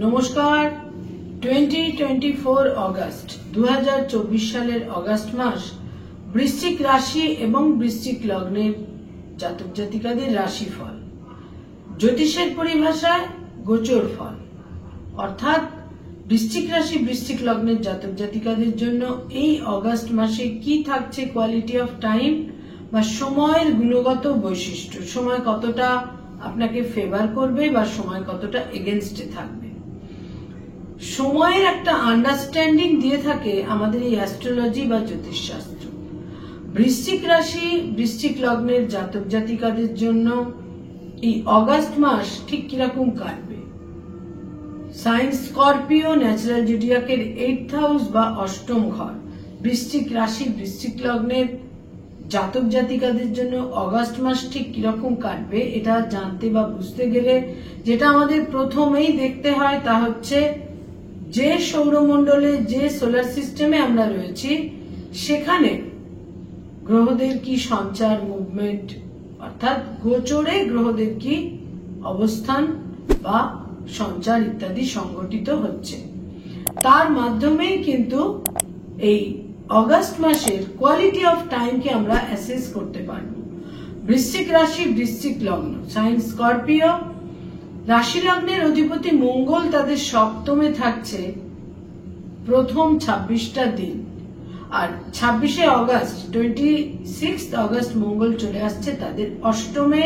নমস্কার। 2024 অগস্ট 2024 সালের অগস্ট মাস বৃশ্চিক রাশি এবং বৃশ্চিক লগ্নের জাতক জাতিকাদের রাশিফল, জ্যোতিষের পরিভাষায় গোচর ফল, অর্থাৎ বৃশ্চিক রাশি বৃশ্চিক লগ্নের জাতক জাতিকাদের জন্য এই অগস্ট মাসে কি থাকছে কোয়ালিটি অফ টাইম বা সময়ের গুণগত বৈশিষ্ট্য, সময় কতটা আপনাকে ফেভার করবে বা সময় কতটা এগেনস্টে থাকবে। সময়ের একটা আন্ডারস্ট্যান্ডিং দিয়ে থাকে আমাদের এই অ্যাস্ট্রোলজি বা জ্যোতিষশাস্ত্র। বৃশ্চিক রাশি বৃশ্চিক লগ্নের জাতক জাতিকাদের জন্য এই অগস্ট মাস ঠিক কিরকম কাটবে। সাইন স্করপিও, ন্যাচারাল জুডিয়াকের 8th হাউস বা অষ্টম ঘর, বৃশ্চিক রাশি বৃশ্চিক লগ্নের জাতক জাতিকাদের জন্য অগস্ট মাস ঠিক কিরকম কাটবে এটা জানতে বা বুঝতে গেলে যেটা আমাদের প্রথমেই দেখতে হয় তা হচ্ছে যে সৌরমণ্ডলে যে সোলার সিস্টেমে আমরা রয়েছি সেখানে গ্রহদের কি সঞ্চার, মুভমেন্ট, অর্থাৎ গোচরে গ্রহদের কি অবস্থান বা সঞ্চার ইত্যাদি সংঘটিত হচ্ছে, তার মাধ্যমেই কিন্তু এই অগস্ট মাসের কোয়ালিটি অফ টাইমকে আমরা অ্যাসেস করতে পারব। বৃশ্চিক রাশি বৃশ্চিক লগ্ন, সাইন স্করপিও, রাশি লগ্নের অধিপতি মঙ্গল তাদের সপ্তমে থাকছে প্রথম 26টা দিন, আর 26শে অগস্ট 26 অগস্ট মঙ্গল চলে আসছে তাদের অষ্টমে,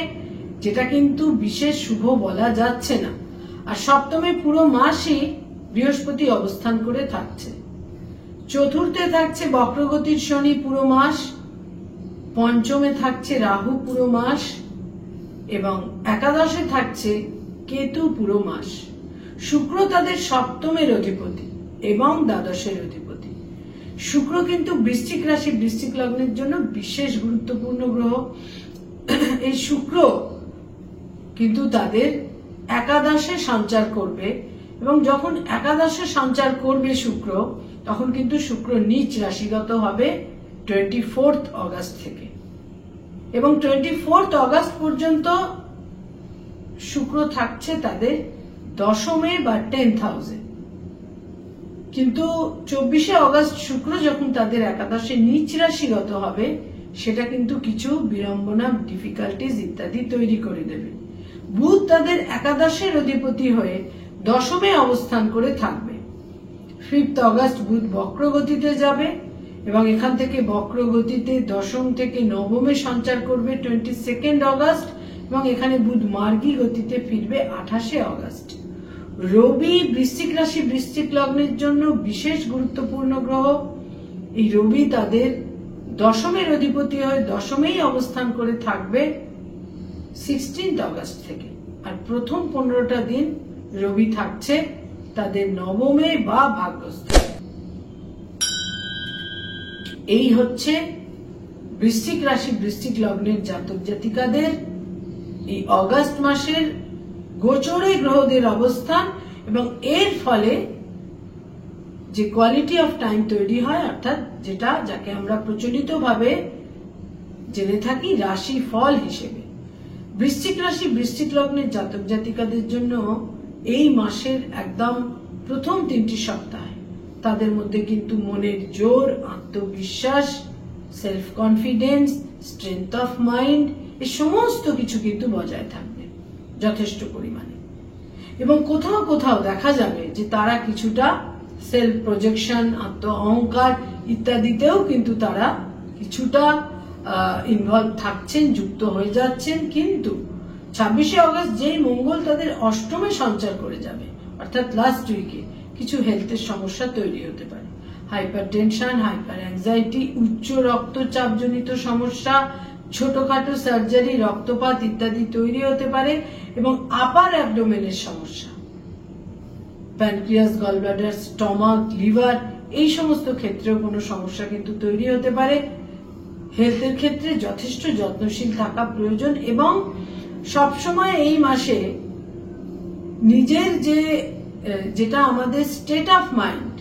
যেটা কিন্তু বিশেষ শুভ বলা যাচ্ছে না। আর সপ্তমে পুরো মাসই বৃহস্পতি অবস্থান করে থাকছে। চতুর্থে থাকছে বক্রগতির শনি পুরো মাস, পঞ্চমে থাকছে রাহু পুরো মাস এবং একাদশে থাকছে কেতু পুরো মাস। শুক্র তাদের সপ্তমের অধিপতি এবং দ্বাদশের অধিপতি। শুক্র কিন্তু বৃশ্চিক রাশি বৃশ্চিক লগ্নের জন্য বিশেষ গুরুত্বপূর্ণ গ্রহ। এই শুক্র কিন্তু তাদের একাদশে সঞ্চার করবে এবং যখন একাদশে সঞ্চার করবে শুক্র, তখন কিন্তু শুক্র নিচ রাশিগত হবে 24 অগস্ট থেকে, এবং 24 অগস্ট পর্যন্ত শুক্র থাকছে তাদের দশমে বা 10th হাউসে। কিন্তু 24শে অগস্ট শুক্র যখন তাদের একাদশে নিচ রাশিগত হবে, সেটা কিন্তু কিছু বিড়ম্বনা, ডিফিকাল্টিজ ইত্যাদি তৈরি করে দেবে। বুধ তাদের একাদশের অধিপতি হয়ে দশমে অবস্থান করে থাকবে। 5th অগস্ট বুধ বক্রগতিতে যাবে এবং এখান থেকে বক্রগতিতে দশম থেকে নবমে সঞ্চার করবে 22 অগস্ট, এবং এখানে বুধ মার্গী গতিতে ফিরবে 28শে অগস্ট। রবি বৃশ্চিক রাশি বৃশ্চিক লগ্নের জন্য বিশেষ গুরুত্বপূর্ণ গ্রহ। এই রবি তাদের দশমের অধিপতি হয়ে দশমেই অবস্থান করে থাকবে 16th অগস্ট থেকে, আর প্রথম 15টা দিন রবি থাকছে তাদের নবমে বা ভাগ্যস্থানে। এই হচ্ছে বৃশ্চিক রাশি বৃশ্চিক লগ্নের জাতক জাতিকাদের এই অগস্ট মাসের গোচরে গ্রহদের অবস্থান এবং এর ফলে যে কোয়ালিটি অফ টাইম তৈরি হয়, অর্থাৎ যেটা যাকে আমরা প্রচলিতভাবে জেনে থাকি রাশি ফল হিসেবে। বৃশ্চিক রাশি বৃশ্চিক লগ্নের জাতক জাতিকাদের জন্য এই মাসের একদম প্রথম 3টি সপ্তাহে তাদের মধ্যে কিন্তু মনের জোর, আত্মবিশ্বাস, self confidence, strength of mind, এই সমস্ত কিছু কিন্তু বজায় থাকবে যথেষ্ট পরিমাণে। এবং কোথাও কোথাও দেখা যাবে যে তারা কিছুটা সেলফ প্রজেকশন, আত্ম অহংকার ইত্যাদিতেও কিন্তু তারা কিছুটা ইনভলভ থাকছেন, যুক্ত হয়ে যাচ্ছেন। কিন্তু 26শে অগস্ট যেই মঙ্গল তাদের অষ্টমে সঞ্চার করে যাবে, অর্থাৎ লাস্ট উইকে কিছু হেলথের সমস্যা তৈরি হতে পারে। হাইপার টেনশন, হাইপার অ্যাংজাইটি, উচ্চ রক্তচাপ জনিত সমস্যা, ছোটখাটো সার্জারি, রক্তপাত ইত্যাদি তৈরি হতে পারে, এবং আপার অ্যাবডোমেনের সমস্যা, প্যানক্রিয়াস, গলব্লাডার, স্টমাক, লিভার, এই সমস্ত ক্ষেত্রেও কোনো সমস্যা কিন্তু তৈরি হতে পারে। হেলথের ক্ষেত্রে যথেষ্ট যত্নশীল থাকা প্রয়োজন এবং সবসময় এই মাসে নিজের যেটা আমাদের স্টেট অফ মাইন্ড,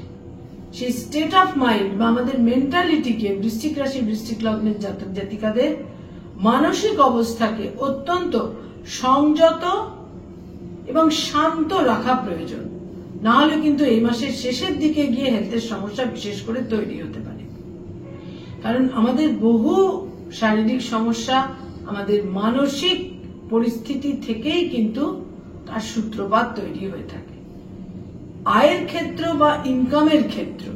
সেই স্টেট অফ মাইন্ড বা আমাদের মেন্টালিটিকে বৃশ্চিক রাশি বৃশ্চিক লগ্নের জাতক জাতিকাদের মানসিক অবস্থাকে অত্যন্ত সংযত এবং শান্ত রাখা প্রয়োজন। না হলে কিন্তু এই মাসের শেষের দিকে গিয়ে হেলথের সমস্যা বিশেষ করে তৈরি হতে পারে। কারণ আমাদের বহু শারীরিক সমস্যা আমাদের মানসিক পরিস্থিতি থেকেই কিন্তু তার সূত্রপাত তৈরি হয়ে থাকে। আয়ের ক্ষেত্র বা ইনকামের ক্ষেত্র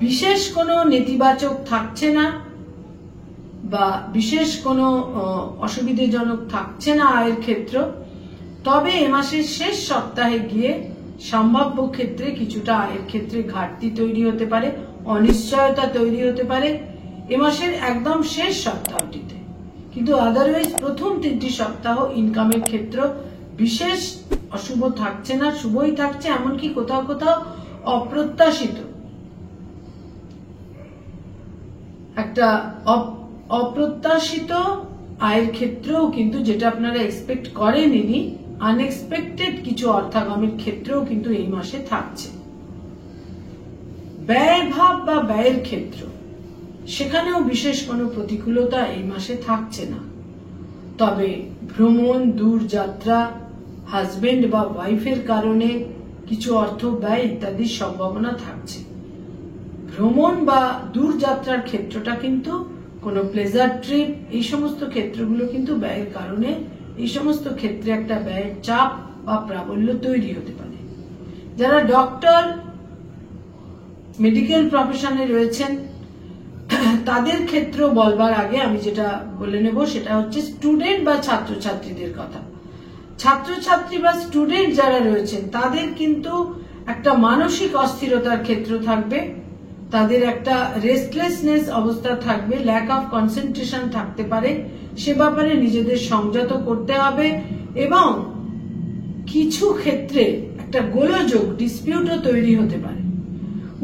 বিশেষ কোনো নেতিবাচক থাকছে না বা বিশেষ কোনো অসুবিধাজনক থাকছে না আয়ের ক্ষেত্র। তবে এ মাসের শেষ সপ্তাহে গিয়ে সম্ভাব্য ক্ষেত্রে কিছুটা আয়ের ক্ষেত্রে ঘাটতি তৈরি হতে পারে, অনিশ্চয়তা তৈরি হতে পারে এ মাসের একদম শেষ সপ্তাহটিতে। কিন্তু আদারওয়াইজ প্রথম 3টি সপ্তাহ ইনকামের ক্ষেত্র বিশেষ অশুভ থাকছে না, শুভই থাকছে। এমনকি কোথাও কোথাও অপ্রত্যাশিত আয়ের ক্ষেত্রেও কিন্তু যেটা আপনারা এক্সপেক্ট করেননি, আনএক্সপেক্টেড কিছু অর্থাগমের ক্ষেত্রেও কিন্তু এই মাসে থাকছে। ব্যয় ভাব বা ব্যয়ের ক্ষেত্র সেখানেও বিশেষ কোনো প্রতিকূলতা এই মাসে থাকছে না। তবে ভ্রমণ, দূর যাত্রা, হাজবেন্ড বা ওয়াইফের কারণে কিছু অর্থ ব্যয় ইত্যাদির সম্ভাবনা থাকছে। ভ্রমণ বা দূর যাত্রার ক্ষেত্রটা কিন্তু কোনো প্লেজার ট্রিপ, এই সমস্ত ক্ষেত্রগুলো কিন্তু ব্যয়ের কারণে এই সমস্ত ক্ষেত্রে একটা ব্যয়ের চাপ বা প্রাবল্য তৈরি হতে পারে। যারা ডক্টর, মেডিকেল প্রফেশনে রয়েছেন তাদের ক্ষেত্র বলবার আগে আমি যেটা বলে নেব সেটা হচ্ছে স্টুডেন্ট বা ছাত্রছাত্রীদের কথা। ছাত্রছাত্রী বা স্টুডেন্ট যারা রয়েছেন তাদের কিন্তু একটা মানসিক অস্থিরতার ক্ষেত্র থাকবে, তাদের একটা রেস্টলেসনেস অবস্থা থাকবে, ল্যাক অফ কনসেন্ট্রেশন থাকতে পারে। সে ব্যাপারে নিজেদের সংযত করতে হবে এবং কিছু ক্ষেত্রে একটা গোলযোগ, ডিসপিউটও তৈরি হতে পারে।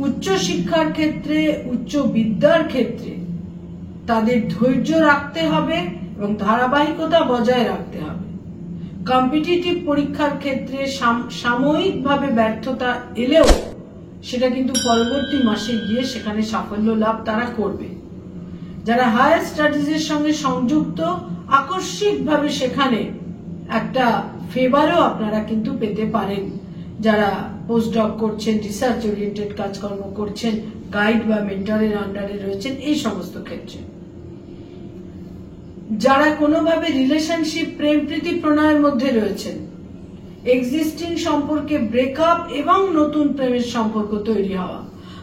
উচ্চ শিক্ষার ক্ষেত্রে, উচ্চ বিদ্যার ক্ষেত্রে তাদের ধৈর্য রাখতে হবে এবং ধারাবাহিকতা বজায় রাখতে হবে। কম্পিটিটিভ পরীক্ষার ক্ষেত্রে সাময়িকভাবে ব্যর্থতা এলেও সেটা কিন্তু পরবর্তী মাসে গিয়ে সেখানে সাফল্য লাভ তারা করবে। যারা হায়ার স্টাডিজের সঙ্গে সংযুক্ত, আকস্মিকভাবে সেখানে একটা ফেভারও আপনারা কিন্তু পেতে পারেন। যারা পোস্টডক করছেন, রিসার্চ ওরিয়েন্টেড কাজকর্ম করছেন, গাইড বা মেন্টরের আন্ডারে রয়েছেন, এই সমস্ত ক্ষেত্রে যারা কোনোভাবে রিলেশনশিপ, প্রেম প্রীতি প্রণয়ের মধ্যে রয়েছেন, এক্সিস্টিং সম্পর্কে ব্রেকআপ এবং নতুন প্রেমের সম্পর্ক তৈরি হওয়া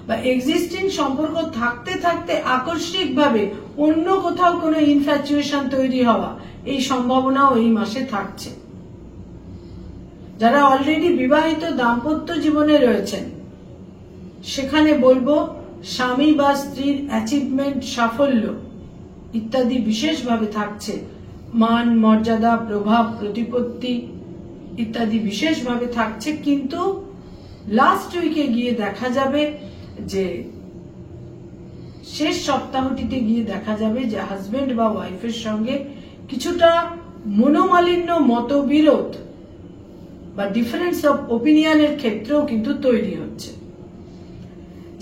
বা এক্সিস্টিং সম্পর্ক থাকতে থাকতে আকস্মিকভাবে অন্য কোথাও কোনো ইনফ্যাচুয়েশন তৈরি হওয়া, এই সম্ভাবনাও এই মাসে থাকছে। যারা অলরেডি বিবাহিত দাম্পত্য জীবনে রয়েছেন সেখানে বলবো স্বামী বা স্ত্রীর অ্যাচিভমেন্ট, সাফল্য ইত্যাদি বিশেষভাবে থাকছে। মান, মর্যাদা, প্রভাব, প্রতিপত্তি ইত্যাদি বিশেষভাবে থাকছে। কিন্তু লাস্ট উইকে গিয়ে দেখা যাবে যে শেষ সপ্তাহটিতে গিয়ে দেখা যাবে যে হাজবেন্ড বা ওয়াইফের সঙ্গে কিছুটা মনোমালিন্য, মতবিরোধ বা ডিফারেন্স অফ ওপিনিয়নের ক্ষেত্রেও কিন্তু তৈরি হচ্ছে।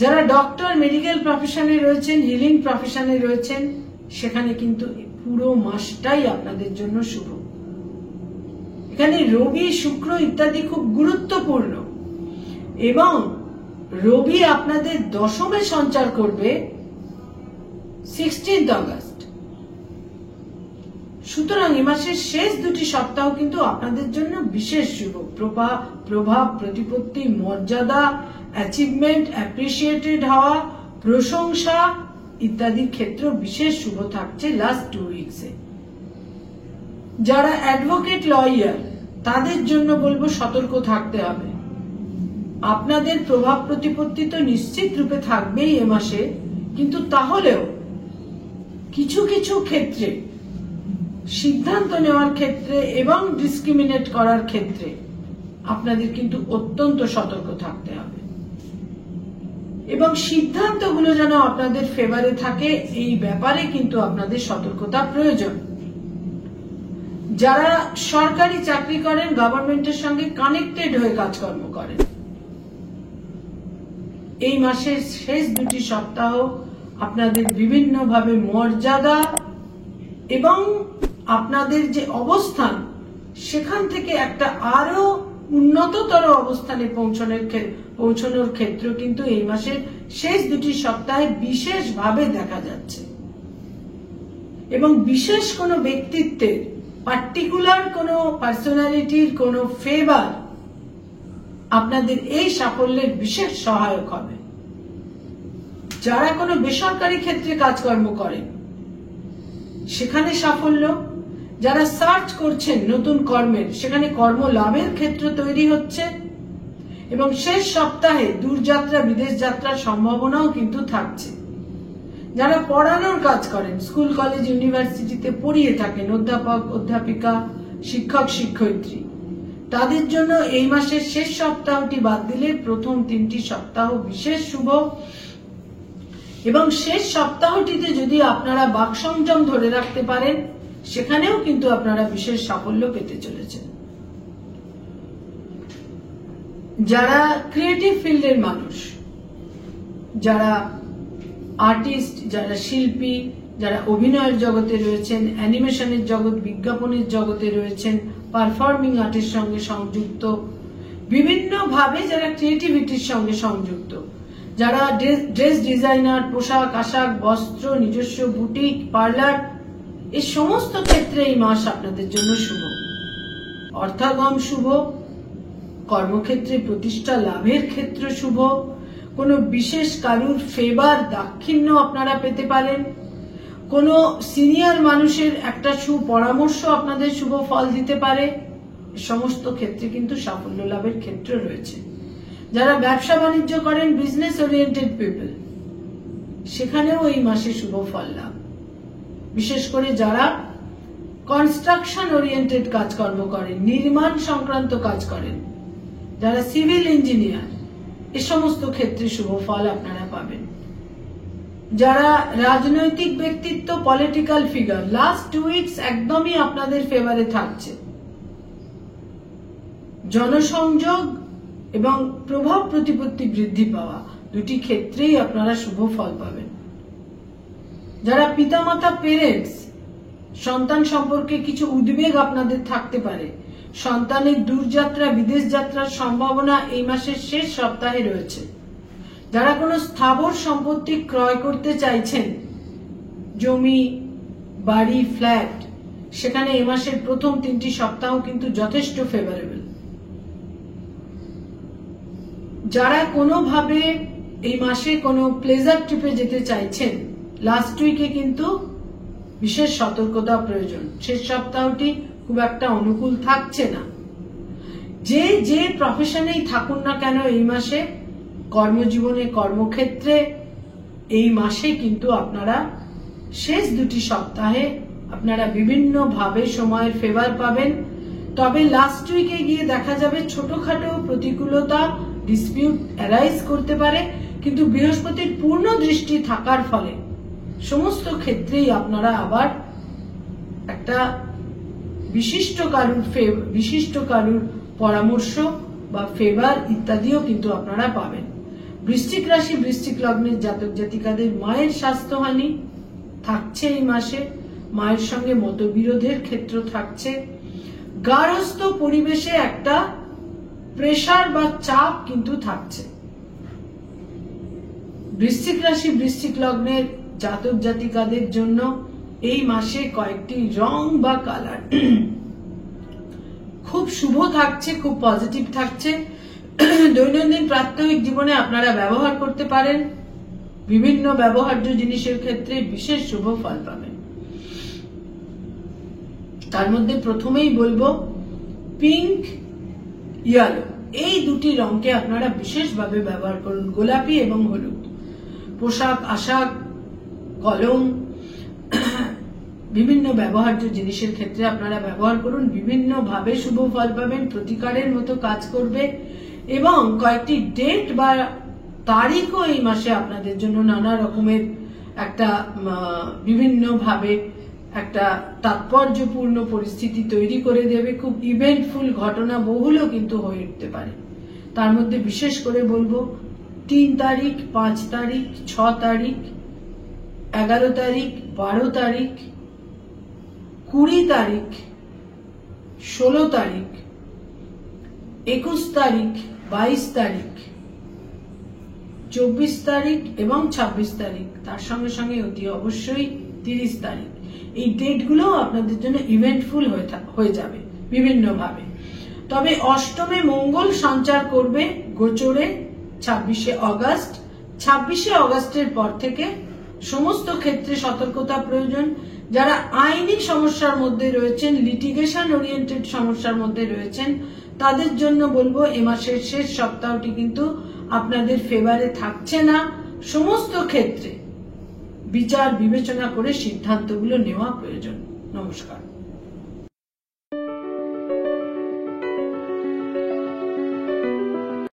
যারা ডক্টর, মেডিকেল প্রফেশনে রয়েছেন, হিলিং প্রফেশনে রয়েছেন, সেখানে কিন্তু পুরো মাসটাই আপনাদের জন্য শুভ। এখানে রবি, শুক্র ইত্যাদি খুব গুরুত্বপূর্ণ এবং রবি আপনাদের দশমে সঞ্চার করবে 16 অগস্ট। সুতরাং এ মাসের শেষ 2টি সপ্তাহ কিন্তু আপনাদের জন্য বিশেষ শুভ। প্রভাব, প্রতিপত্তি, মর্যাদা, অ্যাচিভমেন্ট, অ্যাপ্রিসিয়েটেড হওয়া, প্রশংসা ইত্যাদির ক্ষেত্র বিশেষ শুভ থাকছে লাস্ট 2 উইকসে। যারা অ্যাডভোকেট, লয়ার তাদের জন্য বলবো সতর্ক থাকতে হবে। আপনাদের প্রভাব প্রতিপত্তি তো নিশ্চিত রূপে থাকবেই এ মাসে, কিন্তু তাহলেও কিছু কিছু ক্ষেত্রে সিদ্ধান্ত নেওয়ার ক্ষেত্রে এবং ডিসক্রিমিনেট করার ক্ষেত্রে আপনাদের কিন্তু অত্যন্ত সতর্ক থাকতে হবে এবং সিদ্ধান্তগুলো যেন আপনাদের ফেভারে থাকে, এই ব্যাপারে কিন্তু আপনাদের সতর্কতা প্রয়োজন। যারা সরকারি চাকরি করেন, গভর্নমেন্টের সঙ্গে কানেক্টেড হয়ে কাজকর্ম করেন, এই মাসের শেষ 2টি সপ্তাহ আপনাদের বিভিন্নভাবে মর্যাদা এবং আপনাদের যে অবস্থান সেখান থেকে একটা আরো উন্নততর অবস্থানে পৌঁছানোর ক্ষেত্র কিন্তু এই মাসের শেষ দুটি সপ্তাহে বিশেষভাবে দেখা যাচ্ছে। এবং বিশেষ কোনো ব্যক্তিত্বের, পার্টিকুলার কোনো পার্সোনালিটির কোনো ফেভার আপনাদের এই সাফল্যের বিশেষ সহায়ক হবে। যারা কোনো বেসরকারি ক্ষেত্রে কাজকর্ম করেন সেখানে সাফল্য, যারা সার্চ করছেন নতুন কর্মের সেখানে কর্ম লাভের ক্ষেত্র তৈরি হচ্ছে। এবং শেষ সপ্তাহে দূরযাত্রা, বিদেশ যাত্রার সম্ভাবনাও কিন্তু থাকছে। যারা পড়ানোর কাজ করেন, স্কুল কলেজ ইউনিভার্সিটিতে পড়িয়ে থাকেন, অধ্যাপক অধ্যাপিকা, শিক্ষক শিক্ষয়িত্রী, তাদের জন্য এই মাসের শেষ সপ্তাহটি বাদ দিলে প্রথম 3টি সপ্তাহ বিশেষ শুভ। এবং শেষ সপ্তাহটিতে যদি আপনারা বাকসংযম ধরে রাখতে পারেন সেখানেও কিন্তু আপনারা বিশেষ সাফল্য পেতে চলেছেন। যারা ক্রিয়েটিভ ফিল্ডের মানুষ, যারা আর্টিস্ট, যারা শিল্পী, যারা অভিনয়ের জগতে রয়েছেন, অ্যানিমেশনের জগৎ, বিজ্ঞাপনের জগতে রয়েছেন, পারফর্মিং আর্টের সঙ্গে সংযুক্ত, বিভিন্নভাবে যারা ক্রিয়েটিভিটির সঙ্গে সংযুক্ত, যারা ড্রেস ডিজাইনার, পোশাক আশাক, বস্ত্র, নিজস্ব বুটিক, পার্লার, এই সমস্ত ক্ষেত্রে এই মাস আপনাদের জন্য শুভ। অর্থাগম শুভ, কর্মক্ষেত্রে প্রতিষ্ঠা লাভের ক্ষেত্র শুভ, কোনো বিশেষ কারুর ফেভার, দাক্ষিণ্য আপনারা পেতে পারেন, কোনো সিনিয়র মানুষের একটা সুপরামর্শ আপনাদের শুভ ফল দিতে পারে। সমস্ত ক্ষেত্রে কিন্তু সাফল্য লাভের ক্ষেত্র রয়েছে। যারা ব্যবসা বাণিজ্য করেন, বিজনেস ওরিয়েন্টেড পিপল, সেখানেও এই মাসে শুভ ফল লাভ। বিশেষ করে যারা কনস্ট্রাকশন ওরিয়েন্টেড কাজকর্ম করেন, নির্মাণ সংক্রান্ত কাজ করেন, যারা সিভিল ইঞ্জিনিয়ার, এ সমস্ত ক্ষেত্রে শুভ ফল আপনারা পাবেন। যারা রাজনৈতিক ব্যক্তিত্ব, পলিটিক্যাল ফিগার, লাস্ট 2 উইকস একদমই আপনাদের ফেভারে থাকছে। জনসংযোগ এবং প্রভাব প্রতিপত্তি বৃদ্ধি পাওয়া, দুটি ক্ষেত্রেই আপনারা শুভ ফল পাবেন। যারা পিতামাতা, পেরেন্টস, সন্তান সম্পর্কে কিছু উদ্বেগ আপনাদের থাকতে পারে, সন্তানের দূরযাত্রা, বিদেশ যাত্রার সম্ভাবনা এই মাসের শেষ সপ্তাহে রয়েছে। যারা কোনো স্থাবর সম্পত্তি ক্রয় করতে চাইছেন, জমি, বাড়ি, ফ্ল্যাট, সেখানে এই মাসের প্রথম 3টি সপ্তাহ কিন্তু যথেষ্ট ফেভারেবল। যারা কোনোভাবে এই মাসে কোনো প্লেজার ট্রিপে যেতে চাইছেন, লাস্ট উইকে কিন্তু বিশেষ সতর্কতা প্রয়োজন। শেষ সপ্তাহটি খুব একটা অনুকূল থাকছে না। যে প্রফেশনেই থাকুন না কেন এই মাসে, কর্মজীবনে, কর্মক্ষেত্রে এই মাসে কিন্তু আপনারা শেষ 2টি সপ্তাহে আপনারা বিভিন্নভাবে সময়ের ফেভার পাবেন। তবে লাস্ট উইকে গিয়ে দেখা যাবে ছোটখাটো প্রতিকূলতা, ডিসপিউট অ্যারাইজ করতে পারে, কিন্তু বৃহস্পতির পূর্ণ দৃষ্টি থাকার ফলে সমস্ত ক্ষেত্রেই আপনারা আবার একটা বিশিষ্ট কারুর পরামর্শ বা ফেভার ইত্যাদিও কিন্তু আপনারা পাবেন। বৃশ্চিক রাশি, বৃশ্চিক লগ্নের জাতক জাতিকাদের মায়ের স্বাস্থ্যহানি থাকছে এই মাসে, মায়ের সঙ্গে মতবিরোধের ক্ষেত্র থাকছে, গার্হস্থ্য পরিবেশে একটা প্রেসার বা চাপ কিন্তু থাকছে। বৃশ্চিক রাশি, বৃশ্চিক লগ্নের জাতক জাতিকাদের জন্য এই মাসে কয়েকটি রং বা কালার খুব শুভ থাকছে, খুব পজিটিভ থাকছে। দৈনন্দিন প্রাত্যহিক জীবনে আপনারা ব্যবহার করতে পারেন, বিভিন্ন ব্যবহার্য জিনিসের ক্ষেত্রে বিশেষ শুভ ফল পাবেন। তার মধ্যে প্রথমেই বলবো পিঙ্ক, ইয়েলো, এই দুটি রঙকে আপনারা বিশেষভাবে ব্যবহার করুন। গোলাপি এবং হলুদ, পোশাক আশাক, কলম, বিভিন্ন ব্যবহার্য জিনিসের ক্ষেত্রে আপনারা ব্যবহার করুন। বিভিন্নভাবে শুভ ফল পাবেন, প্রতিকারের মতো কাজ করবে এবং কয়েকটি ডেট বা তারিখও এই মাসে আপনাদের জন্য নানা রকমের একটা বিভিন্নভাবে একটা তাৎপর্যপূর্ণ পরিস্থিতি তৈরি করে দেবে। খুব ইভেন্টফুল ঘটনা বহুলও কিন্তু হয়ে উঠতে পারে। তার মধ্যে বিশেষ করে বলবো 3 তারিখ, 5 তারিখ, 6 তারিখ, 11 তারিখ, 12 তারিখ, 20 তারিখ, 16 তারিখ, 21 তারিখ, 22 তারিখ, 24 তারিখ এবং 26 তারিখ, তার সঙ্গে সঙ্গে অতি অবশ্যই 30 তারিখ। এই ডেটগুলো আপনাদের জন্য ইভেন্টফুল হয়ে যাবে বিভিন্নভাবে। তবে অষ্টমে মঙ্গল সঞ্চার করবে গোচরে 26শে অগস্ট। 26শে অগস্টের পর থেকে সমস্ত ক্ষেত্রে সতর্কতা প্রয়োজন। যারা আইনি সমস্যার মধ্যে রয়েছেন, লিটিগেশন ওরিয়েন্টেড সমস্যার মধ্যে রয়েছেন, তাদের জন্য বলবো এ মাসের শেষ সপ্তাহটি কিন্তু আপনাদের ফেভারে থাকছে না। সমস্ত ক্ষেত্রে বিচার বিবেচনা করে সিদ্ধান্তগুলো নেওয়া প্রয়োজন। নমস্কার।